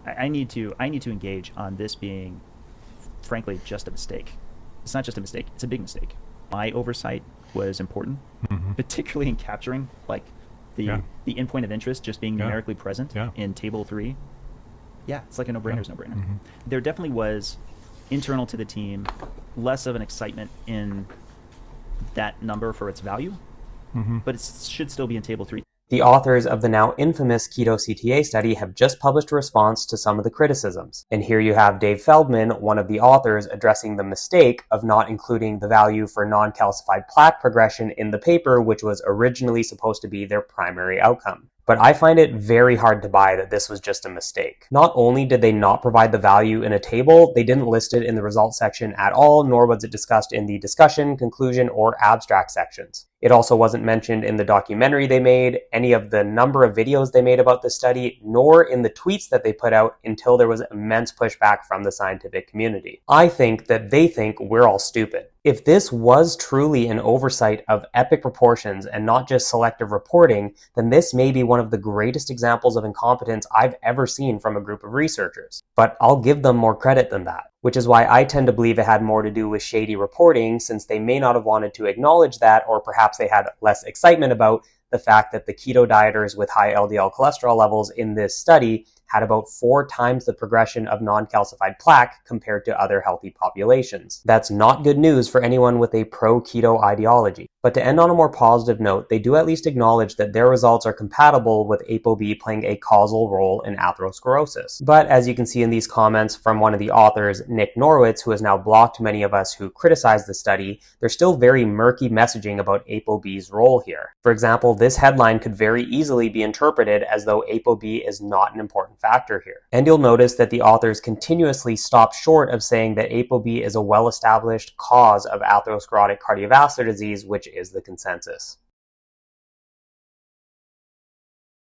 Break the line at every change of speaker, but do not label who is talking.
I need to engage on this being, frankly, just a mistake. It's not just a mistake; it's a big mistake. My oversight was important,
Hmm.
particularly in capturing like
Yeah.
the endpoint of interest just being
Yeah.
numerically present
Yeah.
in table three. Yeah, it's like a
Yeah.
no-brainer's no-brainer.
Hmm.
There definitely was internal to the team less of an excitement in that number for its value,
Hmm.
but it should still be in table three.
The authors of the now infamous Keto CTA study have just published a response to some of the criticisms. And here you have Dave Feldman, one of the authors, addressing the mistake of not including the value for non-calcified plaque progression in the paper, which was originally supposed to be their primary outcome. But I find it very hard to buy that this was just a mistake. Not only did they not provide the value in a table, they didn't list it in the results section at all, nor was it discussed in the discussion, conclusion, or abstract sections. It also wasn't mentioned in the documentary they made, any of the number of videos they made about the study, nor in the tweets that they put out until there was immense pushback from the scientific community. I think that they think we're all stupid. If this was truly an oversight of epic proportions and not just selective reporting, then this may be one of the greatest examples of incompetence I've ever seen from a group of researchers. But I'll give them more credit than that, which is why I tend to believe it had more to do with shady reporting, since they may not have wanted to acknowledge that, or perhaps they had less excitement about the fact that the keto dieters with high LDL cholesterol levels in this study had about 4 times the progression of non-calcified plaque compared to other healthy populations. That's not good news for anyone with a pro-keto ideology. But to end on a more positive note, they do at least acknowledge that their results are compatible with ApoB playing a causal role in atherosclerosis. But as you can see in these comments from one of the authors, Nick Norwitz, who has now blocked many of us who criticize the study, there's still very murky messaging about ApoB's role here. For example, this headline could very easily be interpreted as though ApoB is not an important factor here. And you'll notice that the authors continuously stop short of saying that ApoB is a well-established cause of atherosclerotic cardiovascular disease, which is the consensus.